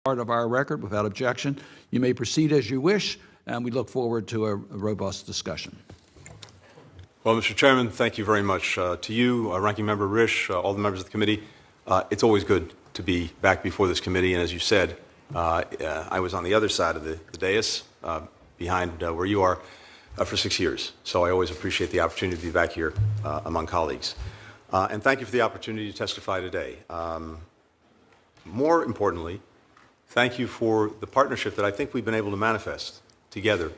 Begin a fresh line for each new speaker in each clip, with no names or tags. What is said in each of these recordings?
part of our record without objection. You may proceed as you wish, and we look forward to a robust discussion.
Well, Mr. Chairman, thank you very much. To you, Ranking Member Risch, all the members of the committee, it's always good to be back before this committee. And as you said, I was on the other side of the dais, behind where you are, for 6 years. So I always appreciate the opportunity to be back here among colleagues. And thank you for the opportunity to testify today. More importantly, thank you for the partnership that I think we've been able to manifest together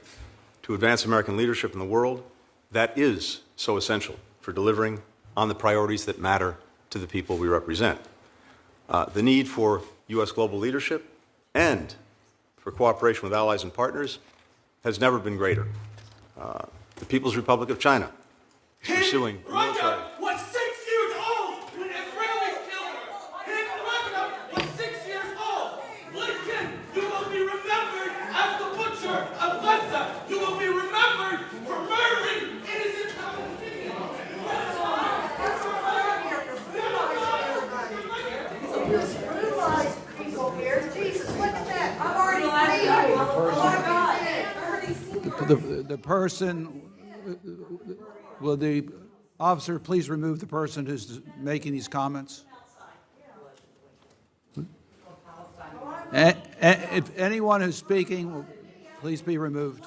to advance American leadership in the world that is so essential for delivering on the priorities that matter to the people we represent. The need for U.S. global leadership and for cooperation with allies and partners has never been greater. The People's Republic of China is pursuing military.
Was 6 years old when Israelis killed her. His Russia was 6 years old. Blinken, you will be remembered as the butcher of Gaza. You will be remembered for murdering innocent Palestinians.
Jesus, look at that. I've already
The person, will the officer please remove the person who's making these comments? If anyone who's speaking, will please be removed.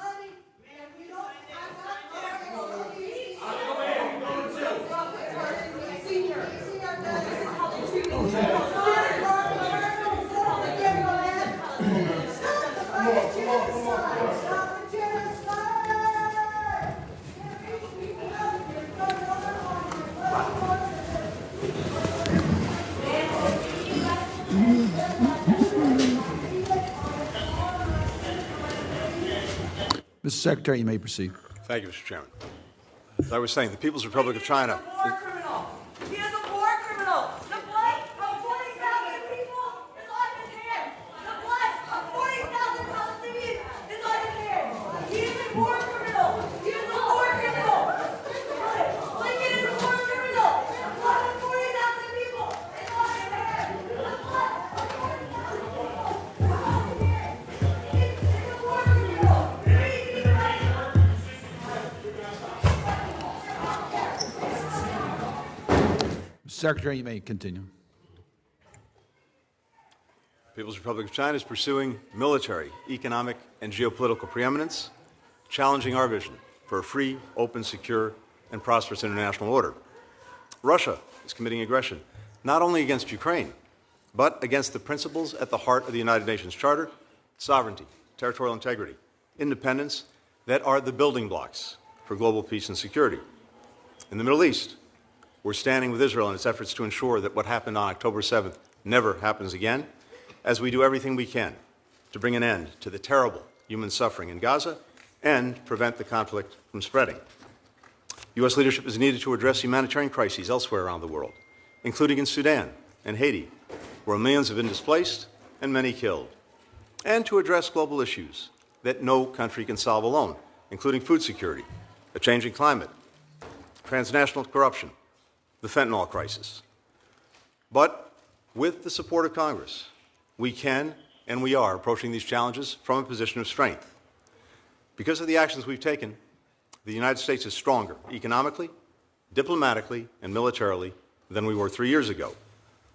Mr. Secretary, you may proceed.
Thank you, Mr. Chairman. As I was saying, the People's Republic of China.
He is a war criminal. The blood of 40,000 people is on his hands. The blood of 40,000 Palestinians is on his hands. He is a war criminal. He is a war criminal. Blinken is a war criminal. The blood of 40,000 people is on his hands. The blood of 40,000 people is on his hands. He is a war criminal.
Secretary, you may continue.
The People's Republic of China is pursuing military, economic, and geopolitical preeminence, challenging our vision for a free, open, secure, and prosperous international order. Russia is committing aggression not only against Ukraine, but against the principles at the heart of the United Nations Charter: sovereignty, territorial integrity, independence, that are the building blocks for global peace and security. In the Middle East, we're standing with Israel in its efforts to ensure that what happened on October 7th never happens again, as we do everything we can to bring an end to the terrible human suffering in Gaza and prevent the conflict from spreading. U.S. leadership is needed to address humanitarian crises elsewhere around the world, including in Sudan and Haiti, where millions have been displaced and many killed, and to address global issues that no country can solve alone, including food security, a changing climate, transnational corruption, the fentanyl crisis. But with the support of Congress, we can and we are approaching these challenges from a position of strength. Because of the actions we've taken, the United States is stronger economically, diplomatically, and militarily than we were 3 years ago.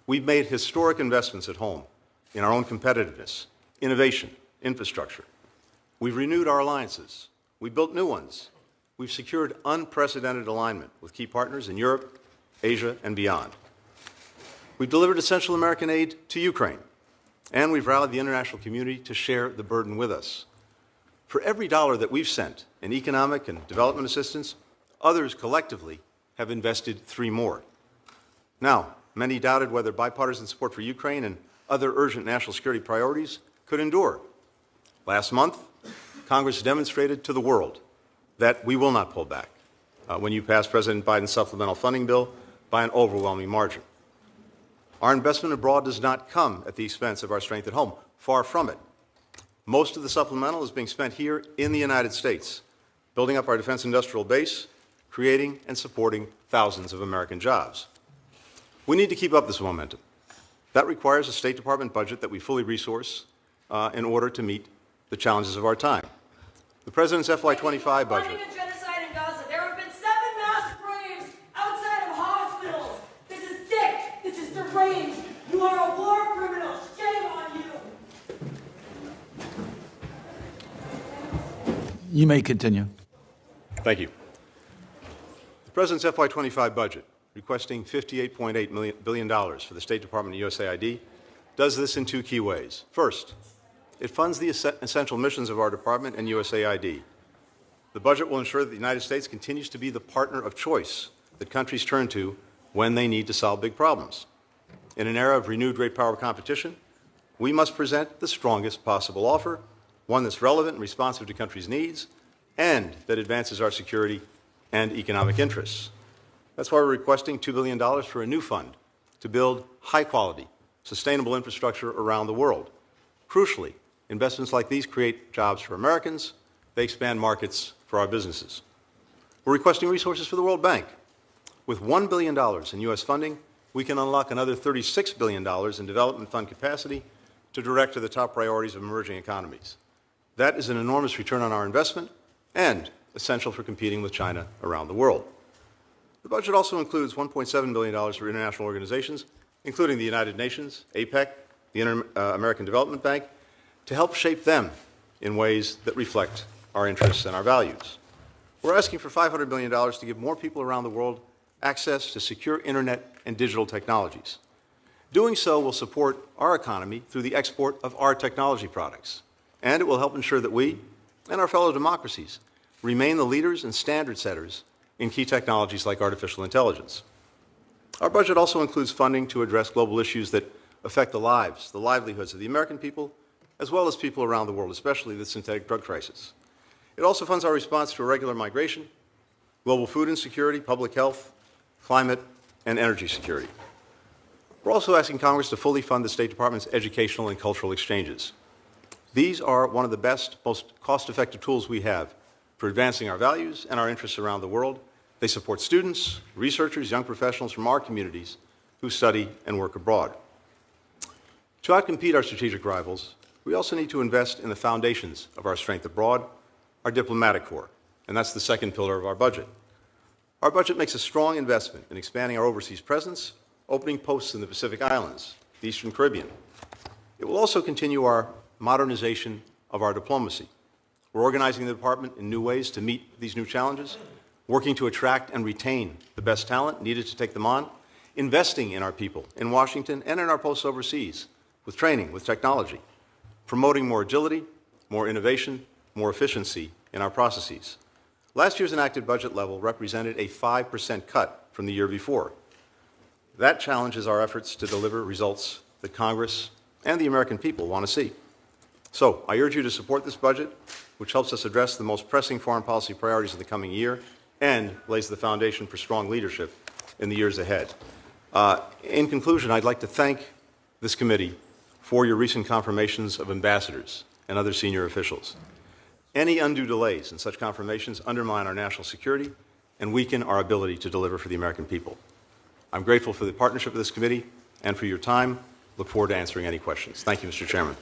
We've made historic investments at home in our own competitiveness, innovation, infrastructure. We've renewed our alliances. We built new ones. We've secured unprecedented alignment with key partners in Europe, Asia, and beyond. We've delivered essential American aid to Ukraine, and we've rallied the international community to share the burden with us. For every dollar that we've sent in economic and development assistance, others collectively have invested 3 more. Now, many doubted whether bipartisan support for Ukraine and other urgent national security priorities could endure. Last month, Congress demonstrated to the world that we will not pull back when you pass President Biden's supplemental funding bill by an overwhelming margin. Our investment abroad does not come at the expense of our strength at home. Far from it. Most of the supplemental is being spent here in the United States, building up our defense industrial base, creating and supporting thousands of American jobs. We need to keep up this momentum. That requires a State Department budget that we fully resource in order to meet the challenges of our time. The President's FY25 budget.
Funding a genocide in Gaza. There have been 7 mass graves outside of hospitals. This is sick. This is deranged. You are a war criminal. Shame on you.
You may continue.
Thank you. The President's FY25 budget, requesting $58.8 billion for the State Department and USAID, does this in 2 key ways. First, it funds the essential missions of our department and USAID. The budget will ensure that the United States continues to be the partner of choice that countries turn to when they need to solve big problems. In an era of renewed great power competition, we must present the strongest possible offer, one that's relevant and responsive to countries' needs, and that advances our security and economic interests. That's why we're requesting $2 billion for a new fund to build high-quality, sustainable infrastructure around the world. Crucially, investments like these create jobs for Americans. They expand markets for our businesses. We're requesting resources for the World Bank. With $1 billion in U.S. funding, we can unlock another $36 billion in development fund capacity to direct to the top priorities of emerging economies. That is an enormous return on our investment and essential for competing with China around the world. The budget also includes $1.7 billion for international organizations, including the United Nations, APEC, the Inter-American Development Bank, to help shape them in ways that reflect our interests and our values. We're asking for $500 million to give more people around the world access to secure internet and digital technologies. Doing so will support our economy through the export of our technology products, and it will help ensure that we and our fellow democracies remain the leaders and standard setters in key technologies like artificial intelligence. Our budget also includes funding to address global issues that affect the lives, the livelihoods of the American people, as well as people around the world, especially the synthetic drug crisis. It also funds our response to irregular migration, global food insecurity, public health, climate, and energy security. We're also asking Congress to fully fund the State Department's educational and cultural exchanges. These are one of the best, most cost-effective tools we have for advancing our values and our interests around the world. They support students, researchers, young professionals from our communities who study and work abroad. To outcompete our strategic rivals, we also need to invest in the foundations of our strength abroad, our diplomatic corps, and that's the second pillar of our budget. Our budget makes a strong investment in expanding our overseas presence, opening posts in the Pacific Islands, the Eastern Caribbean. It will also continue our modernization of our diplomacy. We're organizing the department in new ways to meet these new challenges, working to attract and retain the best talent needed to take them on, investing in our people in Washington and in our posts overseas, with training, with technology, promoting more agility, more innovation, more efficiency in our processes. Last year's enacted budget level represented a 5% cut from the year before. That challenges our efforts to deliver results that Congress and the American people want to see. So I urge you to support this budget, which helps us address the most pressing foreign policy priorities of the coming year and lays the foundation for strong leadership in the years ahead. In conclusion, I'd like to thank this committee for your recent confirmations of ambassadors and other senior officials. Any undue delays in such confirmations undermine our national security and weaken our ability to deliver for the American people. I'm grateful for the partnership of this committee and for your time. Look forward to answering any questions. Thank you, Mr. Chairman.